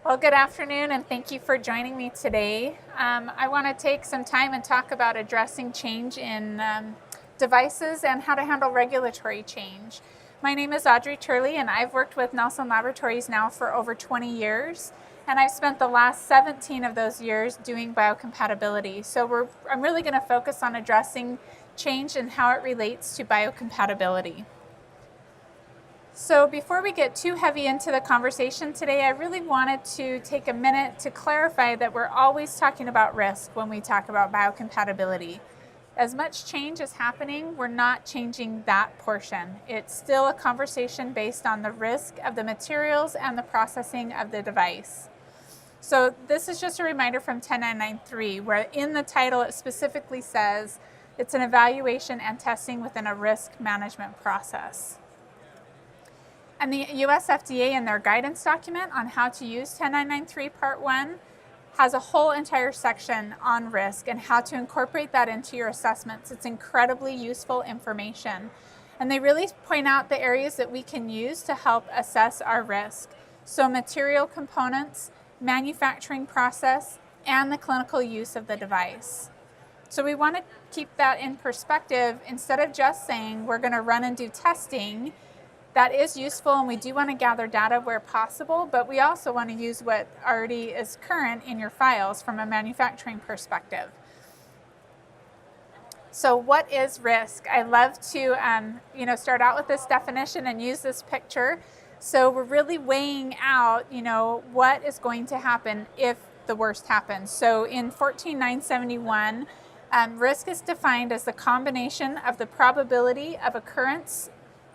Well, good afternoon, and thank you for joining me today. I want to take some time and talk about addressing change in devices and how to handle regulatory change. My name is Audrey Turley, and I've worked with Nelson Laboratories now for over 20 years, and I've spent the last 17 of those years doing biocompatibility. So I'm really going to focus on addressing change and how it relates to biocompatibility. So before we get too heavy into the conversation today, I really wanted to take a minute to clarify that we're always talking about risk when we talk about biocompatibility. As much change is happening, we're not changing that portion. It's still a conversation based on the risk of the materials and the processing of the device. So this is just a reminder from 10993, where in the title it specifically says it's an evaluation and testing within a risk management process. And the US FDA in their guidance document on how to use 10993 Part 1 has a whole entire section on risk and how to incorporate that into your assessments. It's incredibly useful information. And they really point out the areas that we can use to help assess our risk. So material components, manufacturing process, and the clinical use of the device. So we want to keep that in perspective instead of just saying we're going to run and do testing. That is useful, and we do want to gather data where possible, but we also want to use what already is current in your files from a manufacturing perspective. So what is risk? I love to start out with this definition and use this picture. So we're really weighing out, what is going to happen if the worst happens. So in 14971, risk is defined as the combination of the probability of occurrence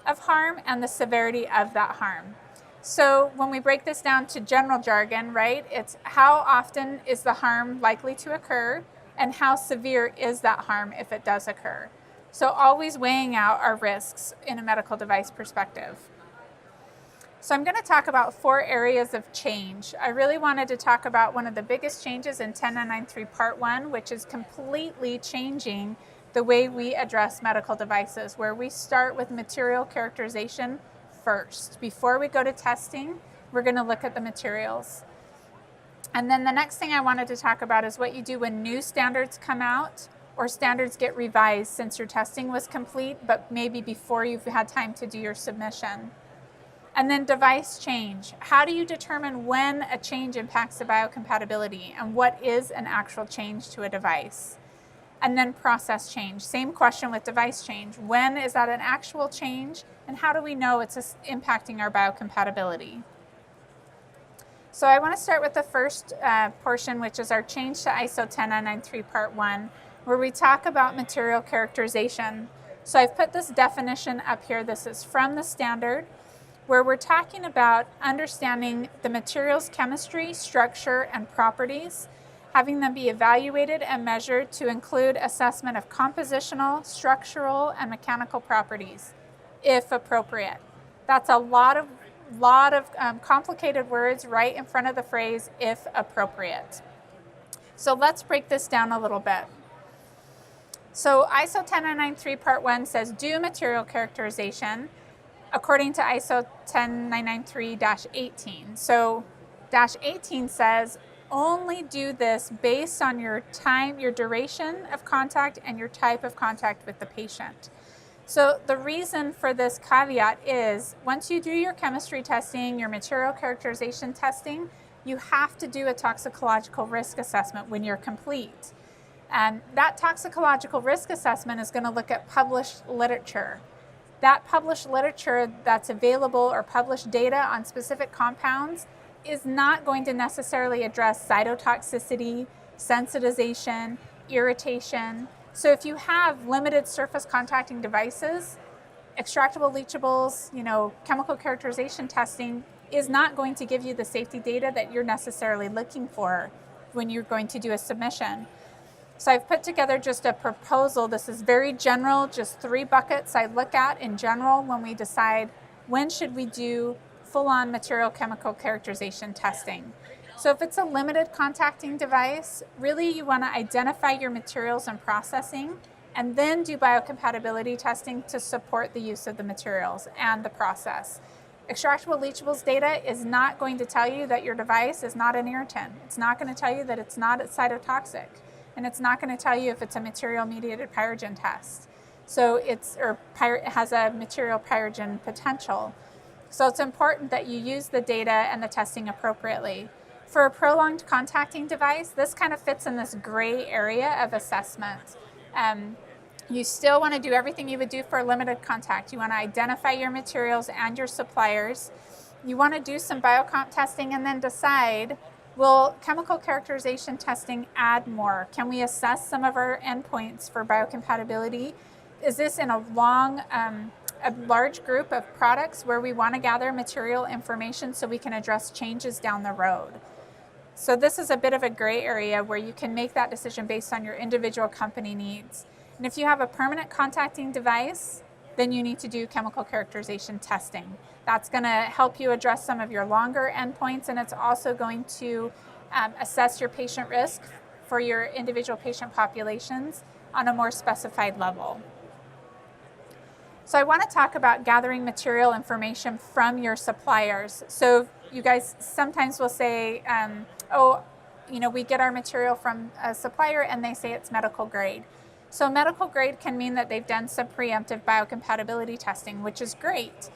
of harm and the severity of that harm. So when we break this down to general jargon, right, it's how often is the harm likely to occur and how severe is that harm if it does occur. So always weighing out our risks in a medical device perspective. So I'm going to talk about 4 areas of change. I really wanted to talk about one of the biggest changes in 10993 Part 1, which is completely changing the way we address medical devices, where we start with material characterization first. Before we go to testing, we're going to look at the materials. And then the next thing I wanted to talk about is what you do when new standards come out or standards get revised since your testing was complete, but maybe before you've had time to do your submission. And then device change. How do you determine when a change impacts the biocompatibility and what is an actual change to a device? And then process change. Same question with device change. When is that an actual change, and how do we know it's impacting our biocompatibility? So I want to start with the first portion, which is our change to ISO 10993 Part 1, where we talk about material characterization. So I've put this definition up here. This is from the standard, where we're talking about understanding the material's chemistry, structure, and properties, having them be evaluated and measured to include assessment of compositional, structural, and mechanical properties, if appropriate. That's a lot of complicated words right in front of the phrase, if appropriate. So let's break this down a little bit. So ISO 10993 Part 1 says do material characterization according to ISO 10993-18. So -18 says only do this based on your time, your duration of contact, and your type of contact with the patient. So the reason for this caveat is once you do your chemistry testing, your material characterization testing, you have to do a toxicological risk assessment when you're complete. And that toxicological risk assessment is going to look at published literature. That published literature that's available or published data on specific compounds is not going to necessarily address cytotoxicity, sensitization, irritation. So if you have limited surface contacting devices, extractable leachables, chemical characterization testing is not going to give you the safety data that you're necessarily looking for when you're going to do a submission. So I've put together just a proposal. This is very general, just 3 buckets I look at in general when we decide when should we do full-on material chemical characterization testing. So if it's a limited contacting device, really you want to identify your materials and processing and then do biocompatibility testing to support the use of the materials and the process. Extractable leachables data is not going to tell you that your device is not an irritant. It's not going to tell you that it's not cytotoxic. And it's not going to tell you if it's a material-mediated pyrogen test. So it has a material pyrogen potential. So it's important that you use the data and the testing appropriately. For a prolonged contacting device, this kind of fits in this gray area of assessment. You still want to do everything you would do for a limited contact. You want to identify your materials and your suppliers. You want to do some biocomp testing and then decide, will chemical characterization testing add more? Can we assess some of our endpoints for biocompatibility? Is this in a large group of products where we want to gather material information so we can address changes down the road? So this is a bit of a gray area where you can make that decision based on your individual company needs. And if you have a permanent contacting device, then you need to do chemical characterization testing. That's going to help you address some of your longer endpoints, and it's also going to assess your patient risk for your individual patient populations on a more specified level. So I want to talk about gathering material information from your suppliers. So you guys sometimes will say, we get our material from a supplier and they say it's medical grade. So medical grade can mean that they've done some preemptive biocompatibility testing, which is great.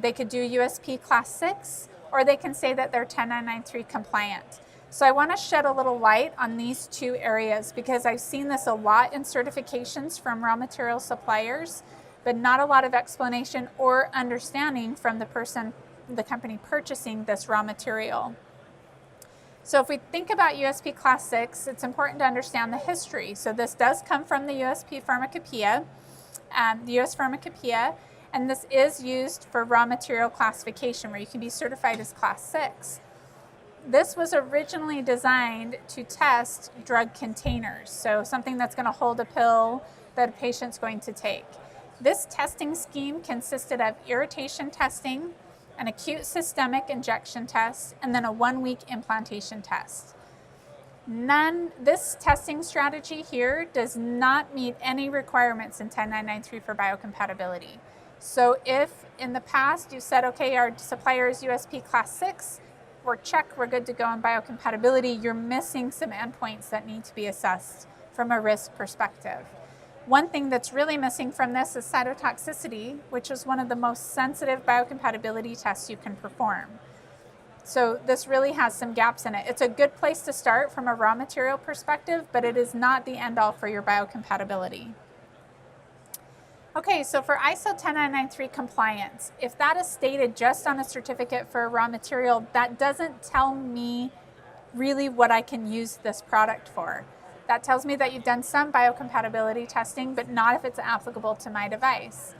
They could do USP Class 6, or they can say that they're 10993 compliant. So I want to shed a little light on these two areas because I've seen this a lot in certifications from raw material suppliers, but not a lot of explanation or understanding from the company purchasing this raw material. So if we think about USP Class 6, it's important to understand the history. So this does come from the USP Pharmacopoeia, the US Pharmacopoeia, and this is used for raw material classification where you can be certified as Class 6. This was originally designed to test drug containers, so something that's going to hold a pill that a patient's going to take. This testing scheme consisted of irritation testing, an acute systemic injection test, and then a 1-week implantation test. This testing strategy here does not meet any requirements in 10993 for biocompatibility. So if in the past you said, okay, our supplier is USP Class 6, we're good to go on biocompatibility, you're missing some endpoints that need to be assessed from a risk perspective. One thing that's really missing from this is cytotoxicity, which is one of the most sensitive biocompatibility tests you can perform. So this really has some gaps in it. It's a good place to start from a raw material perspective, but it is not the end all for your biocompatibility. Okay, so for ISO 10993 compliance, if that is stated just on a certificate for a raw material, that doesn't tell me really what I can use this product for. That tells me that you've done some biocompatibility testing, but not if it's applicable to my device.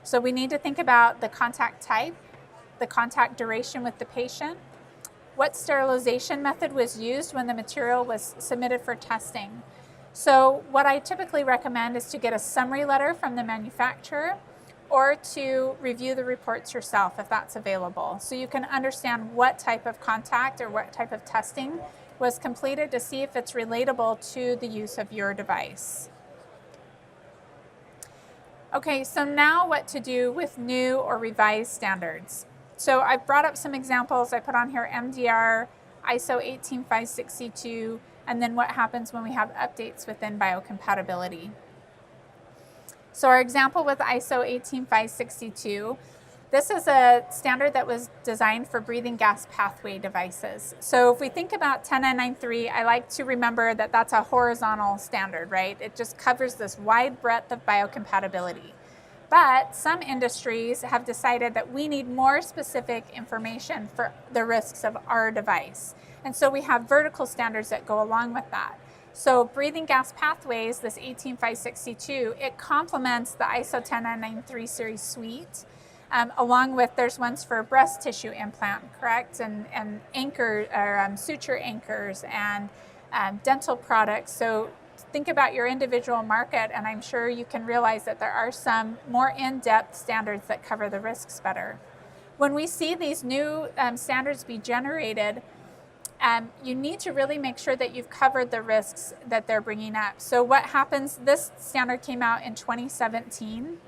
So we need to think about the contact type, the contact duration with the patient, what sterilization method was used when the material was submitted for testing. So what I typically recommend is to get a summary letter from the manufacturer or to review the reports yourself if that's available. So you can understand what type of contact or what type of testing was completed to see if it's relatable to the use of your device. Okay, so now what to do with new or revised standards. So I brought up some examples. I put on here MDR, ISO 18562, and then what happens when we have updates within biocompatibility. So our example with ISO 18562, this is a standard that was designed for breathing gas pathway devices. So if we think about 10993, I like to remember that that's a horizontal standard, right? It just covers this wide breadth of biocompatibility. But some industries have decided that we need more specific information for the risks of our device. And so we have vertical standards that go along with that. So breathing gas pathways, this 18562, it complements the ISO 10993 series suite. Along with, there's ones for breast tissue implant, correct? And anchor or suture anchors and dental products. So think about your individual market, and I'm sure you can realize that there are some more in-depth standards that cover the risks better. When we see these new standards be generated, you need to really make sure that you've covered the risks that they're bringing up. So what happens, this standard came out in 2017.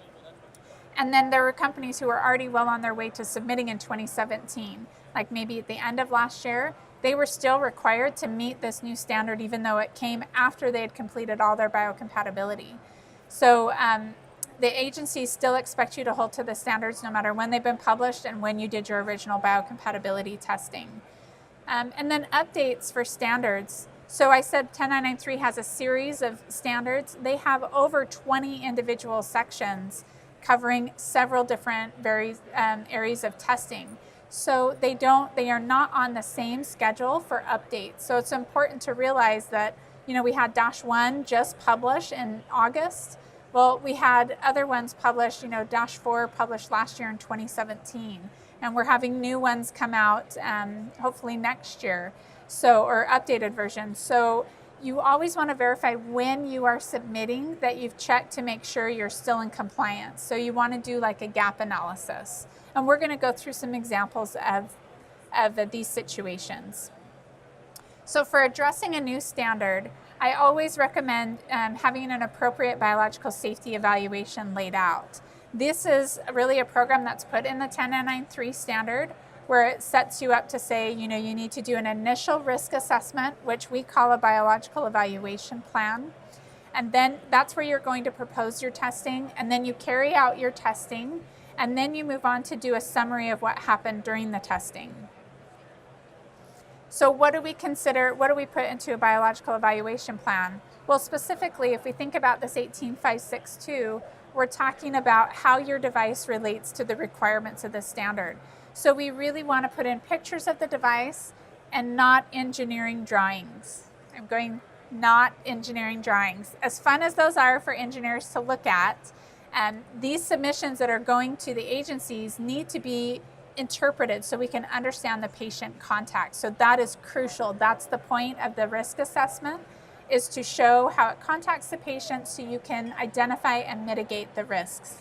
And then there were companies who were already well on their way to submitting in 2017, like maybe at the end of last year. They were still required to meet this new standard, even though it came after they had completed all their biocompatibility. So the agencies still expect you to hold to the standards no matter when they've been published and when you did your original biocompatibility testing. And then updates for standards. So I said 10993 has a series of standards. They have over 20 individual sections covering several different areas of testing. So they are not on the same schedule for updates. So it's important to realize that, we had -1 just published in August. Well, we had other ones published, -4 published last year in 2017. And we're having new ones come out hopefully next year, or updated versions. So you always want to verify when you are submitting that you've checked to make sure you're still in compliance. So you want to do like a gap analysis. And we're going to go through some examples of these situations. So for addressing a new standard, I always recommend having an appropriate biological safety evaluation laid out. This is really a program that's put in the 10993 standard where it sets you up to say, you need to do an initial risk assessment, which we call a biological evaluation plan. And then that's where you're going to propose your testing, and then you carry out your testing, and then you move on to do a summary of what happened during the testing. So what do we put into a biological evaluation plan? Well, specifically, if we think about this 18562, we're talking about how your device relates to the requirements of the standard. So we really want to put in pictures of the device and not engineering drawings. Not engineering drawings. As fun as those are for engineers to look at, these submissions that are going to the agencies need to be interpreted so we can understand the patient contact. So that is crucial. That's the point of the risk assessment, is to show how it contacts the patient so you can identify and mitigate the risks.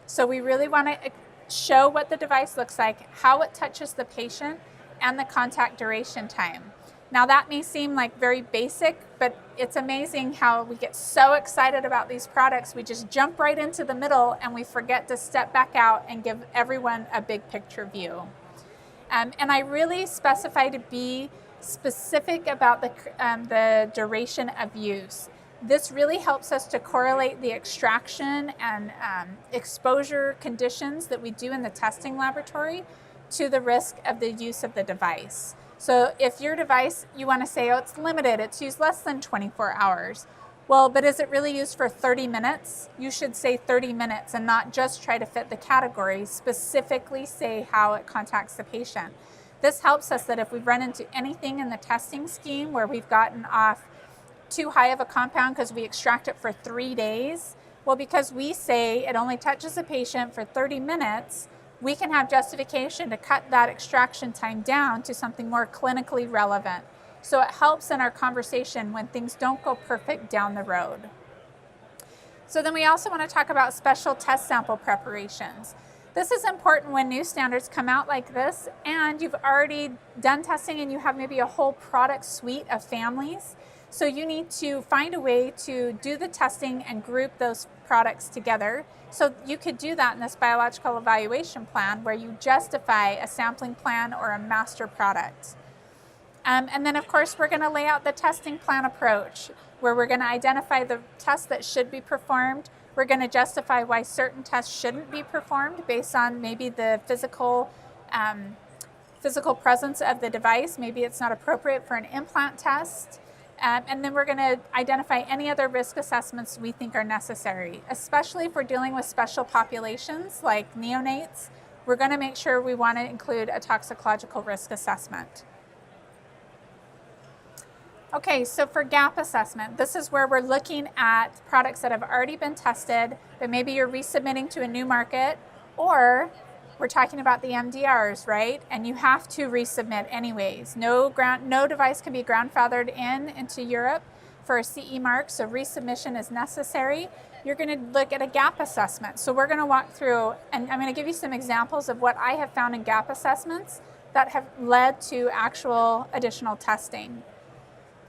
So we really want to show what the device looks like, how it touches the patient, and the contact duration time. Now that may seem like very basic, but it's amazing how we get so excited about these products, we just jump right into the middle and we forget to step back out and give everyone a big picture view. And I really specify to be specific about the duration of use. This really helps us to correlate the extraction and exposure conditions that we do in the testing laboratory to the risk of the use of the device. So if your device, you want to say, it's limited, it's used less than 24 hours. Well, but is it really used for 30 minutes? You should say 30 minutes and not just try to fit the category, specifically say how it contacts the patient. This helps us that if we run into anything in the testing scheme where we've gotten off too high of a compound because we extract it for 3 days, well, because we say it only touches a patient for 30 minutes, we can have justification to cut that extraction time down to something more clinically relevant. So it helps in our conversation when things don't go perfect down the road. So then we also want to talk about special test sample preparations. This is important when new standards come out like this and you've already done testing and you have maybe a whole product suite of families. So you need to find a way to do the testing and group those products together. So you could do that in this biological evaluation plan where you justify a sampling plan or a master product. And then of course we're going to lay out the testing plan approach where we're going to identify the tests that should be performed. We're going to justify why certain tests shouldn't be performed based on maybe the physical presence of the device. Maybe it's not appropriate for an implant test. And then we're going to identify any other risk assessments we think are necessary, especially if we're dealing with special populations like neonates. We're going to make sure we want to include a toxicological risk assessment. Okay, so for gap assessment, this is where we're looking at products that have already been tested, but maybe you're resubmitting to a new market, or we're talking about the MDRs, right? And you have to resubmit anyways. No device can be grandfathered into Europe for a CE mark, so resubmission is necessary. You're going to look at a gap assessment. So we're going to walk through, and I'm going to give you some examples of what I have found in gap assessments that have led to actual additional testing.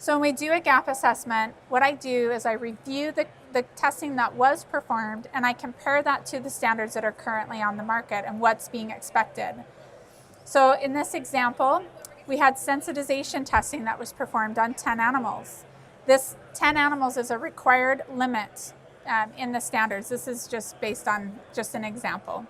So when we do a gap assessment, what I do is I review the testing that was performed and I compare that to the standards that are currently on the market and what's being expected. So in this example, we had sensitization testing that was performed on 10 animals. This 10 animals is a required limit in the standards. This is just based on just an example.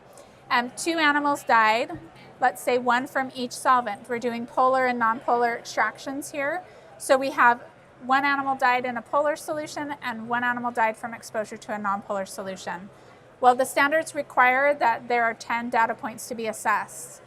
2 animals died, let's say 1 from each solvent. We're doing polar and nonpolar extractions here. So we have 1 animal died in a polar solution and 1 animal died from exposure to a nonpolar solution. Well, the standards require that there are 10 data points to be assessed.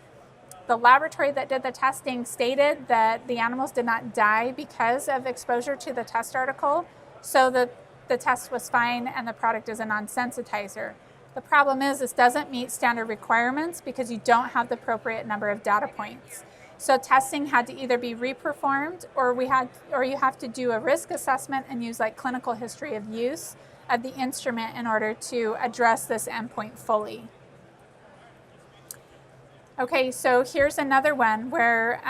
The laboratory that did the testing stated that the animals did not die because of exposure to the test article, so the test was fine and the product is a non-sensitizer. The problem is this doesn't meet standard requirements because you don't have the appropriate number of data points. So testing had to either be reperformed or you have to do a risk assessment and use like clinical history of use of the instrument in order to address this endpoint fully. Okay, so here's another one where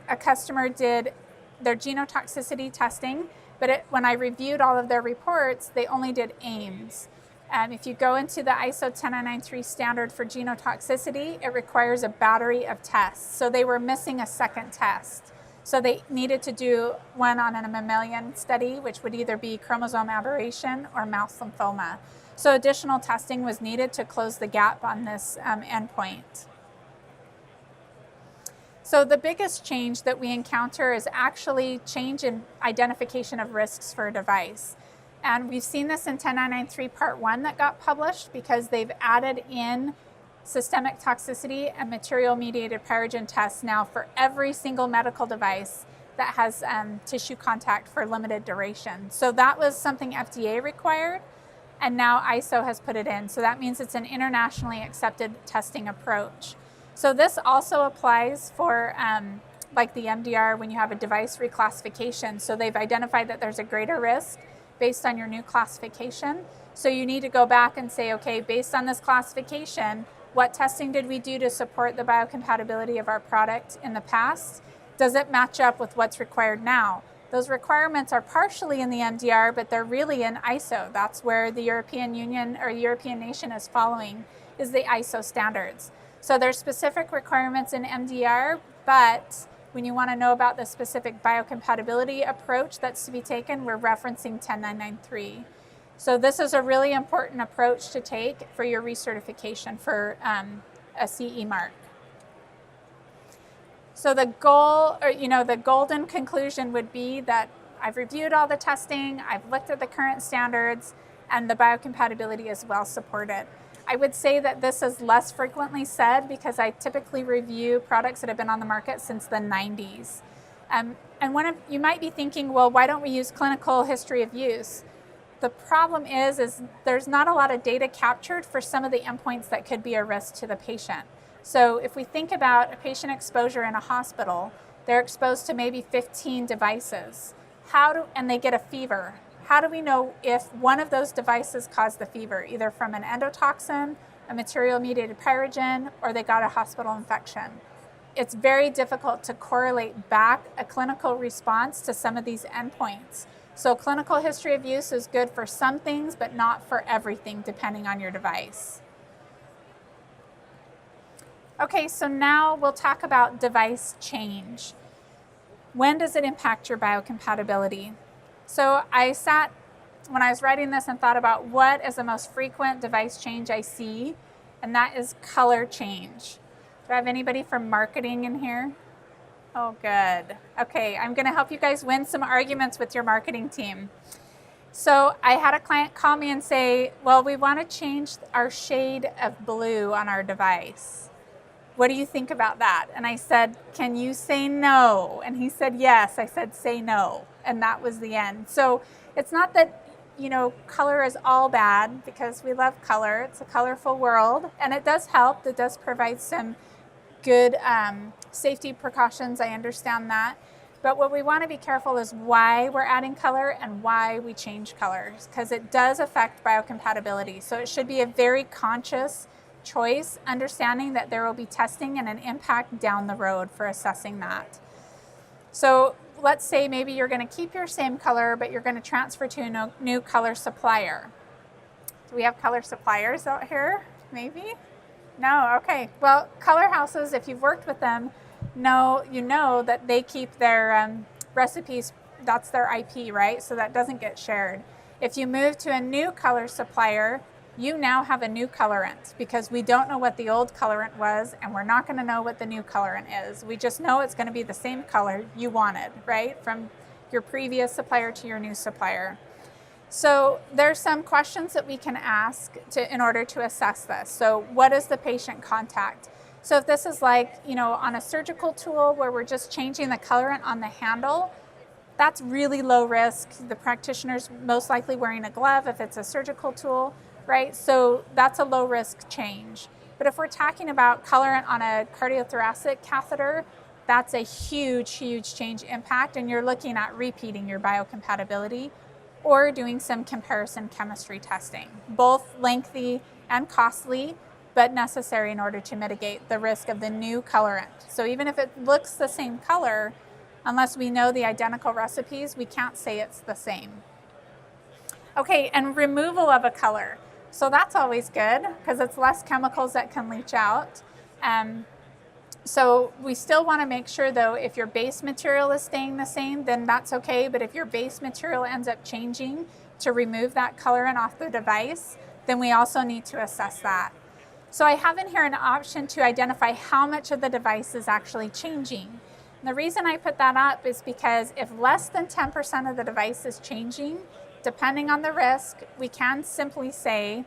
a customer did their genotoxicity testing, but when I reviewed all of their reports, they only did AIMS. If you go into the ISO 10993 standard for genotoxicity, it requires a battery of tests. So they were missing a second test. So they needed to do one on a mammalian study, which would either be chromosome aberration or mouse lymphoma. So additional testing was needed to close the gap on this endpoint. So the biggest change that we encounter is actually change in identification of risks for a device. And we've seen this in 10993 Part 1 that got published because they've added in systemic toxicity and material-mediated pyrogen tests now for every single medical device that has tissue contact for limited duration. So that was something FDA required, and now ISO has put it in. So that means it's an internationally accepted testing approach. So this also applies for like the MDR when you have a device reclassification. So they've identified that there's a greater risk based on your new classification. So you need to go back and say, okay, based on this classification, what testing did we do to support the biocompatibility of our product in the past? Does it match up with what's required now? Those requirements are partially in the MDR, but they're really in ISO. That's where the European Union or European nation is following, is the ISO standards. So there's specific requirements in MDR, but when you want to know about the specific biocompatibility approach that's to be taken, we're referencing 10993. So this is a really important approach to take for your recertification for a CE mark. So the goal, or the golden conclusion would be that I've reviewed all the testing, I've looked at the current standards, and the biocompatibility is well supported. I would say that this is less frequently said because I typically review products that have been on the market since the 90s. And you might be thinking, well, why don't we use clinical history of use? The problem is there's not a lot of data captured for some of the endpoints that could be a risk to the patient. So if we think about a patient exposure in a hospital, they're exposed to maybe 15 devices. And they get a fever. How do we know if one of those devices caused the fever, either from an endotoxin, a material-mediated pyrogen, or they got a hospital infection? It's very difficult to correlate back a clinical response to some of these endpoints. So clinical history of use is good for some things, but not for everything, depending on your device. Okay, so now we'll talk about device change. When does it impact your biocompatibility? So I sat, when I was writing this, and thought about what is the most frequent device change I see, and that is color change. Do I have anybody from marketing in here? Oh, good. Okay, I'm going to help you guys win some arguments with your marketing team. So I had a client call me and say, well, we want to change our shade of blue on our device. What do you think about that? And I said, can you say no? And he said, yes. I said, say no. And that was the end. So it's not that, color is all bad, because we love color. It's a colorful world, and it does help. It does provide some good safety precautions. I understand that. But what we want to be careful is why we're adding color and why we change colors, because it does affect biocompatibility. So it should be a very conscious choice, understanding that there will be testing and an impact down the road for assessing that. So let's say maybe you're going to keep your same color, but you're going to transfer to a new color supplier. Do we have color suppliers out here? Maybe? No, okay. Well, color houses, if you've worked with them, you know that they keep their recipes, that's their IP, right? So that doesn't get shared. If you move to a new color supplier, you now have a new colorant because we don't know what the old colorant was, and we're not going to know what the new colorant is. We just know it's going to be the same color you wanted, right? From your previous supplier to your new supplier. So there's some questions that we can ask in order to assess this. So what is the patient contact? So if this is like, on a surgical tool where we're just changing the colorant on the handle, that's really low risk. The practitioner's most likely wearing a glove if it's a surgical tool, right? So that's a low risk change. But if we're talking about colorant on a cardiothoracic catheter, that's a huge, huge change impact, and you're looking at repeating your biocompatibility or doing some comparison chemistry testing, both lengthy and costly, but necessary in order to mitigate the risk of the new colorant. So even if it looks the same color, unless we know the identical recipes, we can't say it's the same. Okay, and removal of a color. So that's always good because it's less chemicals that can leach out. So we still want to make sure, though, if your base material is staying the same, then that's okay. But if your base material ends up changing to remove that colorant off the device, then we also need to assess that. So I have in here an option to identify how much of the device is actually changing. And the reason I put that up is because if less than 10% of the device is changing, depending on the risk, we can simply say,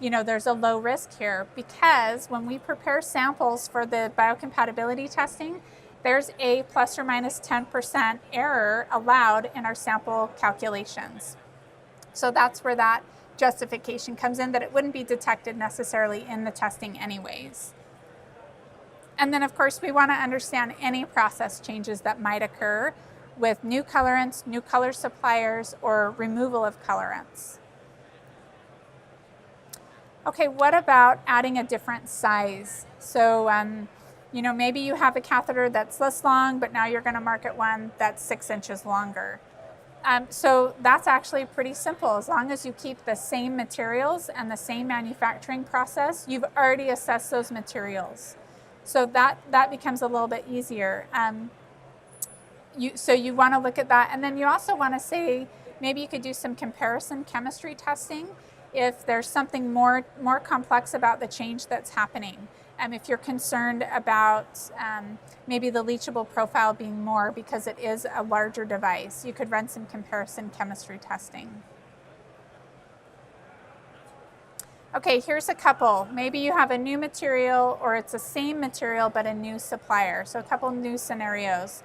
there's a low risk here, because when we prepare samples for the biocompatibility testing, there's a plus or minus 10% error allowed in our sample calculations. So that's where that justification comes in, that it wouldn't be detected necessarily in the testing anyways. And then, of course, we want to understand any process changes that might occur with new colorants, new color suppliers, or removal of colorants. Okay, what about adding a different size? So, maybe you have a catheter that's this long, but now you're going to market one that's 6 inches longer. So that's actually pretty simple. As long as you keep the same materials and the same manufacturing process, you've already assessed those materials. So that becomes a little bit easier. So you want to look at that. And then you also want to say, maybe you could do some comparison chemistry testing if there's something more complex about the change that's happening. If you're concerned about maybe the leachable profile being more because it is a larger device, you could run some comparison chemistry testing. Okay, here's a couple. Maybe you have a new material, or it's the same material but a new supplier. So a couple new scenarios.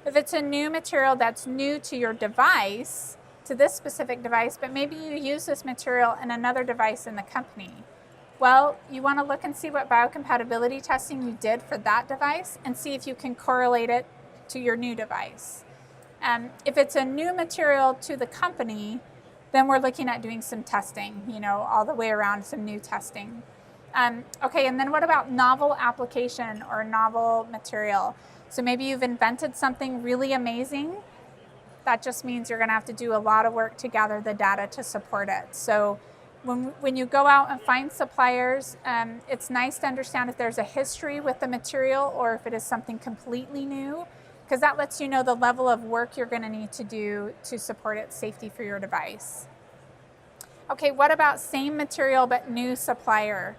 If it's a new material that's new to your device, to this specific device, but maybe you use this material in another device in the company, well, you want to look and see what biocompatibility testing you did for that device and see if you can correlate it to your new device. If it's a new material to the company, then we're looking at doing some testing, all the way around, some new testing. Okay, and then what about novel application or novel material? So maybe you've invented something really amazing. That just means you're going to have to do a lot of work to gather the data to support it. So when you go out and find suppliers, it's nice to understand if there's a history with the material or if it is something completely new, because that lets you know the level of work you're going to need to do to support its safety for your device. Okay, what about same material but new supplier?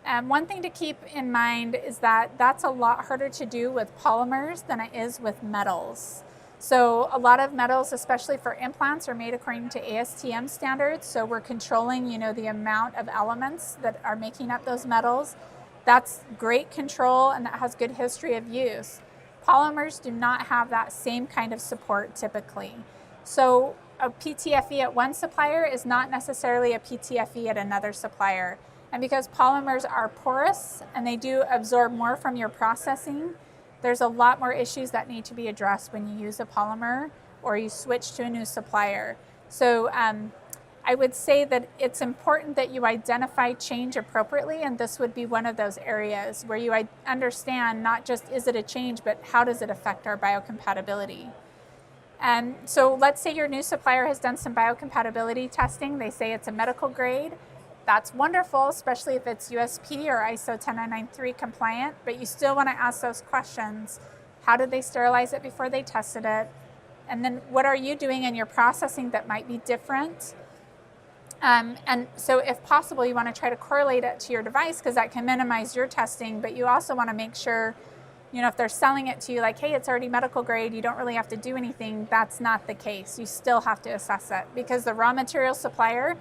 One thing to keep in mind is that that's a lot harder to do with polymers than it is with metals. So a lot of metals, especially for implants, are made according to ASTM standards. So we're controlling, the amount of elements that are making up those metals. That's great control, and that has good history of use. Polymers do not have that same kind of support typically. So a PTFE at one supplier is not necessarily a PTFE at another supplier. And because polymers are porous and they do absorb more from your processing, there's a lot more issues that need to be addressed when you use a polymer or you switch to a new supplier. So I would say that it's important that you identify change appropriately, and this would be one of those areas where you understand not just is it a change, but how does it affect our biocompatibility. And so let's say your new supplier has done some biocompatibility testing. They say it's a medical grade. That's wonderful, especially if it's USP or ISO 10993 compliant, but you still want to ask those questions. How did they sterilize it before they tested it? And then what are you doing in your processing that might be different? And so if possible, you want to try to correlate it to your device because that can minimize your testing, but you also want to make sure, if they're selling it to you like, hey, it's already medical grade, you don't really have to do anything, that's not the case. You still have to assess it because the raw material supplier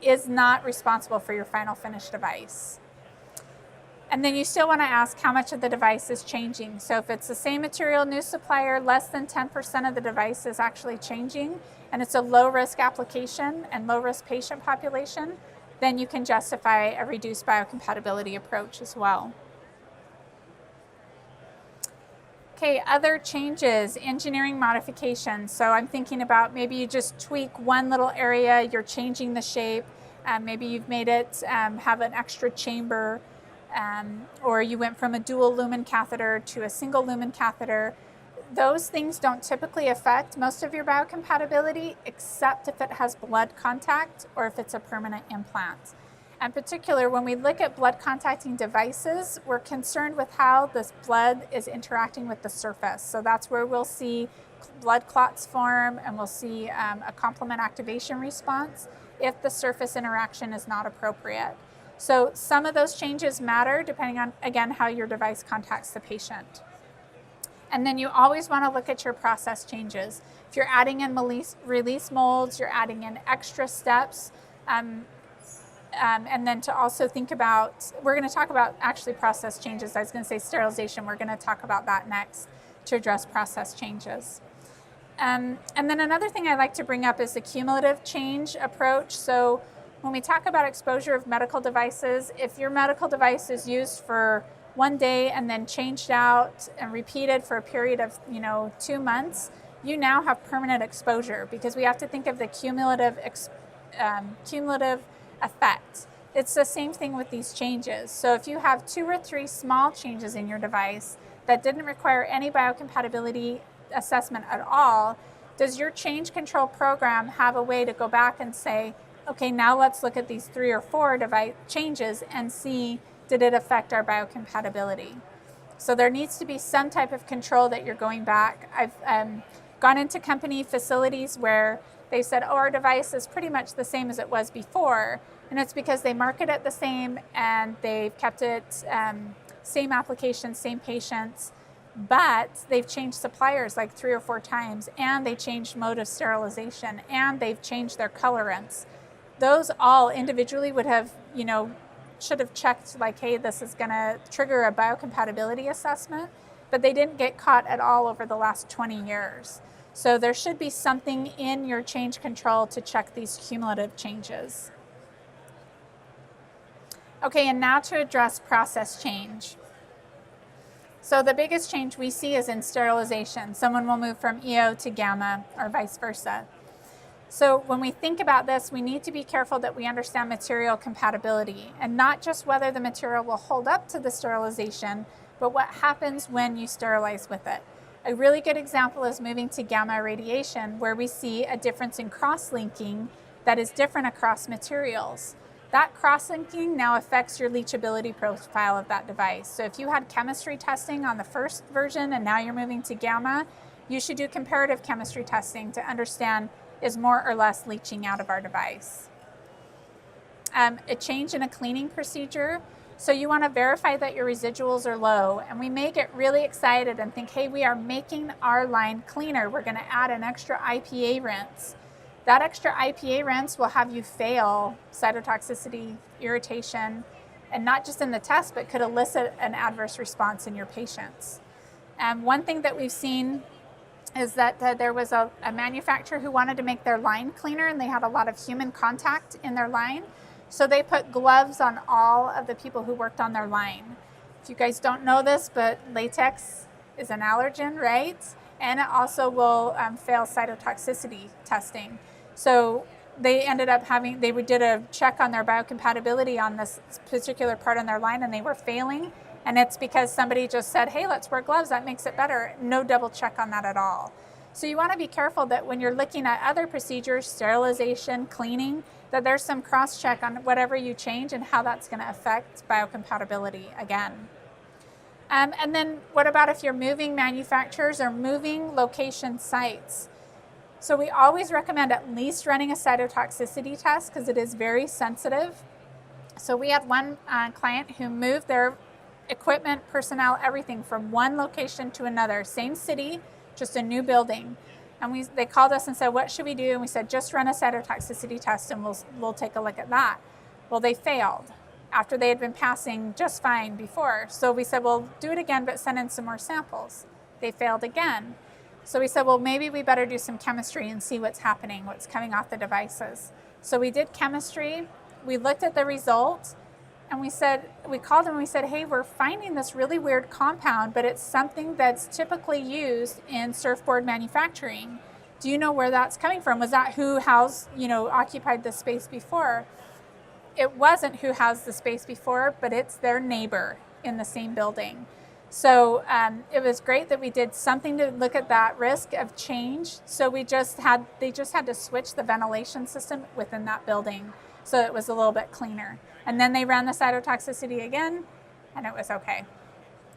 is not responsible for your final finished device. And then you still want to ask how much of the device is changing. So if it's the same material, new supplier, less than 10% of the device is actually changing, and it's a low-risk application and low-risk patient population, then you can justify a reduced biocompatibility approach as well. Okay, other changes, engineering modifications. So I'm thinking about maybe you just tweak one little area, you're changing the shape, maybe you've made it have an extra chamber, or you went from a dual lumen catheter to a single lumen catheter. Those things don't typically affect most of your biocompatibility, except if it has blood contact or if it's a permanent implant. In particular, when we look at blood contacting devices, we're concerned with how this blood is interacting with the surface. So that's where we'll see blood clots form and we'll see a complement activation response if the surface interaction is not appropriate. So some of those changes matter depending on, again, how your device contacts the patient. And then you always want to look at your process changes. If you're adding in release molds, you're adding in extra steps, and then to also think about, we're going to talk about actually process changes. I was going to say sterilization. We're going to talk about that next to address process changes. And then another thing I like to bring up is the cumulative change approach. So when we talk about exposure of medical devices, if your medical device is used for one day and then changed out and repeated for a period of 2 months, you now have permanent exposure because we have to think of the cumulative effect. It's the same thing with these changes. So if you have 2 or 3 small changes in your device that didn't require any biocompatibility assessment at all, does your change control program have a way to go back and say, okay, now let's look at these 3 or 4 device changes and see, did it affect our biocompatibility? So there needs to be some type of control that you're going back. I've gone into company facilities where they said, oh, our device is pretty much the same as it was before. And it's because they market it the same and they've kept it same application, same patients, but they've changed suppliers like 3 or 4 times, and they changed mode of sterilization, and they've changed their colorants. Those all individually would have, should have checked like, hey, this is going to trigger a biocompatibility assessment, but they didn't get caught at all over the last 20 years. So there should be something in your change control to check these cumulative changes. Okay, and now to address process change. So the biggest change we see is in sterilization. Someone will move from EO to gamma or vice versa. So when we think about this, we need to be careful that we understand material compatibility and not just whether the material will hold up to the sterilization, but what happens when you sterilize with it. A really good example is moving to gamma irradiation, where we see a difference in cross-linking that is different across materials. That cross-linking now affects your leachability profile of that device. So if you had chemistry testing on the first version and now you're moving to gamma, you should do comparative chemistry testing to understand, is more or less leaching out of our device. A change in a cleaning procedure. So you want to verify that your residuals are low, and we may get really excited and think, hey, we are making our line cleaner. We're going to add an extra IPA rinse. That extra IPA rinse will have you fail cytotoxicity, irritation, and not just in the test, but could elicit an adverse response in your patients. One thing that we've seen is that there was a manufacturer who wanted to make their line cleaner, and they had a lot of human contact in their line. So they put gloves on all of the people who worked on their line. If you guys don't know this, but latex is an allergen, right? And it also will fail cytotoxicity testing. So they ended up they did a check on their biocompatibility on this particular part on their line, and they were failing. And it's because somebody just said, hey, let's wear gloves, that makes it better. No double check on that at all. So you want to be careful that when you're looking at other procedures, sterilization, cleaning, that there's some cross-check on whatever you change and how that's going to affect biocompatibility again. And then what about if you're moving manufacturers or moving location sites? So we always recommend at least running a cytotoxicity test because it is very sensitive. So we had one client who moved their equipment, personnel, everything from one location to another, same city, just a new building. And they called us and said, what should we do? And we said, just run a cytotoxicity test and we'll take a look at that. Well, they failed after they had been passing just fine before. So we said, well, do it again, but send in some more samples. They failed again. So we said, well, maybe we better do some chemistry and see what's happening, what's coming off the devices. So we did chemistry. We looked at the results. And we called them and we said, hey, we're finding this really weird compound, but it's something that's typically used in surfboard manufacturing. Do you know where that's coming from? Was that who occupied the space before? It wasn't who housed the space before, but it's their neighbor in the same building. So it was great that we did something to look at that risk of change. So they just had to switch the ventilation system within that building so it was a little bit cleaner. And then they ran the cytotoxicity again, and it was okay.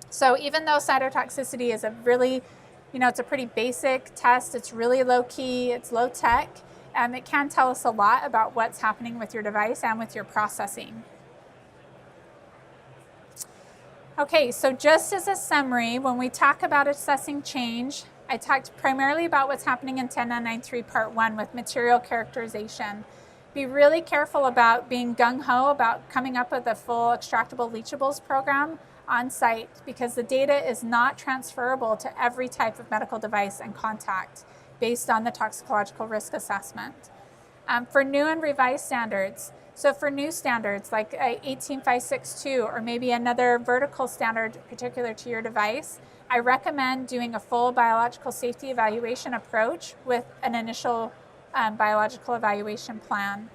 So even though cytotoxicity is it's a pretty basic test, it's really low key, it's low tech, it can tell us a lot about what's happening with your device and with your processing. Okay, so just as a summary, when we talk about assessing change, I talked primarily about what's happening in 10993 Part 1 with material characterization. Be really careful about being gung-ho about coming up with a full extractable leachables program on site because the data is not transferable to every type of medical device and contact based on the toxicological risk assessment. For new and revised standards, so for new standards like 18562 or maybe another vertical standard particular to your device, I recommend doing a full biological safety evaluation approach with an initial biological evaluation plan.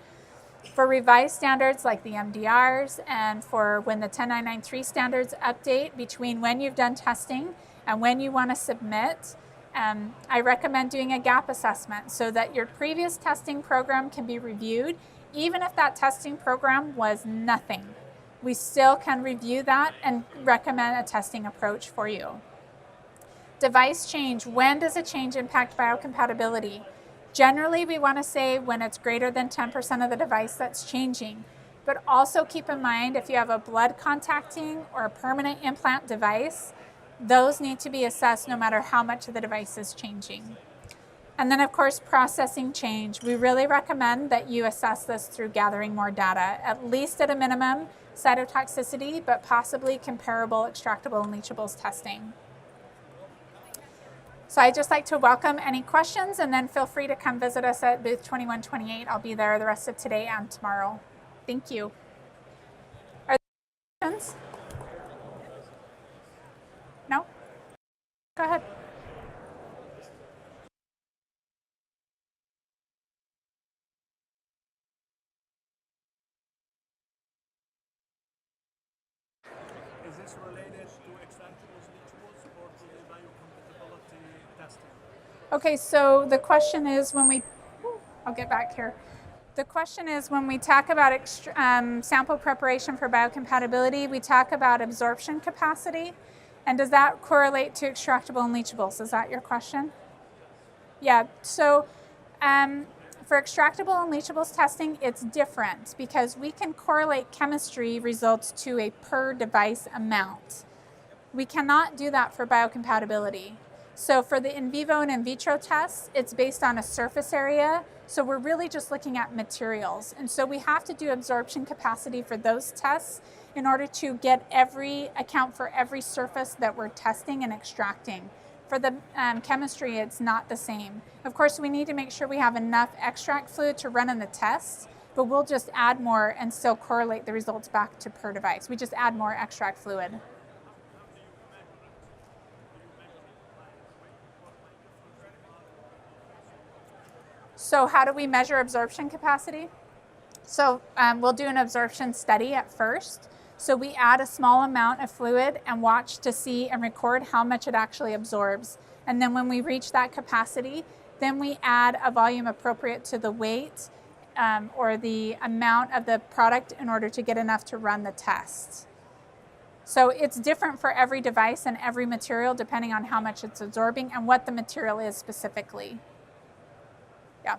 For revised standards like the MDRs and for when the 10993 standards update between when you've done testing and when you want to submit, I recommend doing a gap assessment so that your previous testing program can be reviewed. Even if that testing program was nothing, we still can review that and recommend a testing approach for you. Device change. When does a change impact biocompatibility? Generally, we want to say when it's greater than 10% of the device that's changing. But also keep in mind if you have a blood contacting or a permanent implant device, those need to be assessed no matter how much of the device is changing. And then, of course, processing change. We really recommend that you assess this through gathering more data, at least at a minimum, cytotoxicity, but possibly comparable extractable and leachables testing. So I'd just like to welcome any questions, and then feel free to come visit us at booth 2128. I'll be there the rest of today and tomorrow. Thank you. Are there questions? No? Go ahead. Is this related to extractables, leachables, or to the biocompatibility testing? Okay, so the question is I'll get back here. The question is when we talk about sample preparation for biocompatibility, we talk about absorption capacity. And does that correlate to extractable and leachables? Is that your question? Yeah, so for extractable and leachables testing, it's different because we can correlate chemistry results to a per device amount. We cannot do that for biocompatibility. So for the in vivo and in vitro tests, it's based on a surface area. So we're really just looking at materials. And so we have to do absorption capacity for those tests in order to account for every surface that we're testing and extracting. For the chemistry, it's not the same. Of course, we need to make sure we have enough extract fluid to run in the tests, but we'll just add more and still correlate the results back to per device. We just add more extract fluid. So how do we measure absorption capacity? So we'll do an absorption study at first. So we add a small amount of fluid and watch to see and record how much it actually absorbs. And then when we reach that capacity, then we add a volume appropriate to the weight or the amount of the product in order to get enough to run the test. So it's different for every device and every material depending on how much it's absorbing and what the material is specifically. Yeah.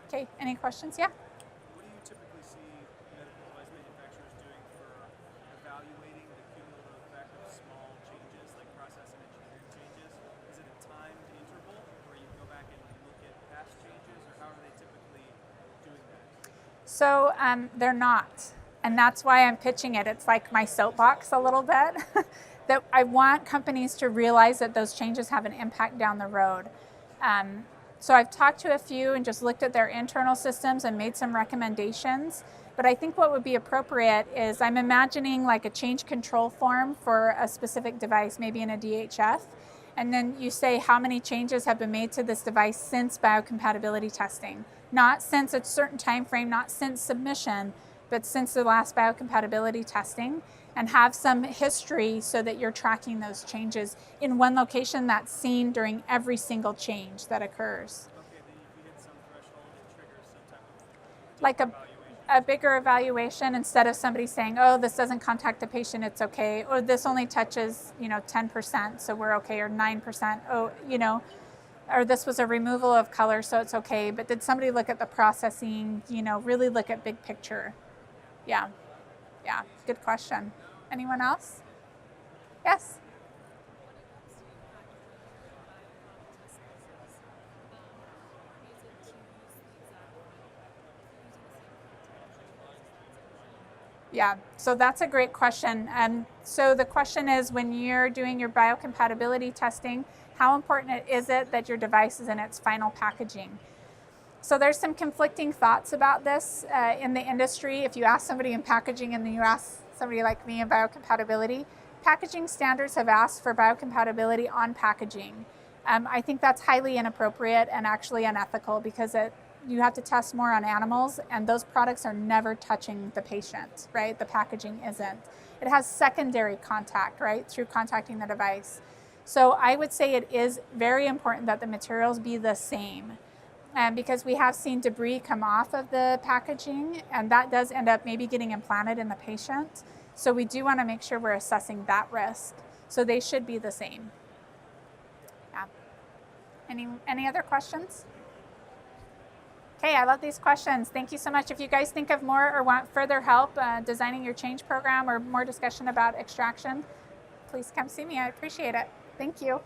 Okay, any questions? Yeah? What do you typically see medical device manufacturers doing for evaluating the cumulative effect of small changes, like process and engineering changes? Is it a timed interval where you go back and look at past changes, or how are they typically doing that? So they're not. And that's why I'm pitching it. It's like my soapbox a little bit. That I want companies to realize that those changes have an impact down the road. So I've talked to a few and just looked at their internal systems and made some recommendations. But I think what would be appropriate is I'm imagining like a change control form for a specific device, maybe in a DHF. And then you say how many changes have been made to this device since biocompatibility testing. Not since a certain time frame, not since submission, but since the last biocompatibility testing, and have some history so that you're tracking those changes in one location that's seen during every single change that occurs. Okay, then if you hit some threshold, it triggers some type of Like evaluation. a bigger evaluation, instead of somebody saying, oh, this doesn't contact the patient, it's okay, or this only touches 10%, so we're okay, or 9%, or this was a removal of color, so it's okay. But did somebody look at the processing, really look at big picture? Yeah, good question. Anyone else? Yes? Yeah, so that's a great question. So the question is, when you're doing your biocompatibility testing, how important is it that your device is in its final packaging? So there's some conflicting thoughts about this in the industry. If you ask somebody in packaging and then you ask somebody like me in biocompatibility, packaging standards have asked for biocompatibility on packaging. I think that's highly inappropriate and actually unethical because you have to test more on animals, and those products are never touching the patient, right? The packaging isn't. It has secondary contact, right, through contacting the device. So I would say it is very important that the materials be the same. Because we have seen debris come off of the packaging, and that does end up maybe getting implanted in the patient. So we do want to make sure we're assessing that risk. So they should be the same. Yeah. Any other questions? Okay, I love these questions. Thank you so much. If you guys think of more or want further help designing your change program or more discussion about extraction, please come see me. I appreciate it. Thank you.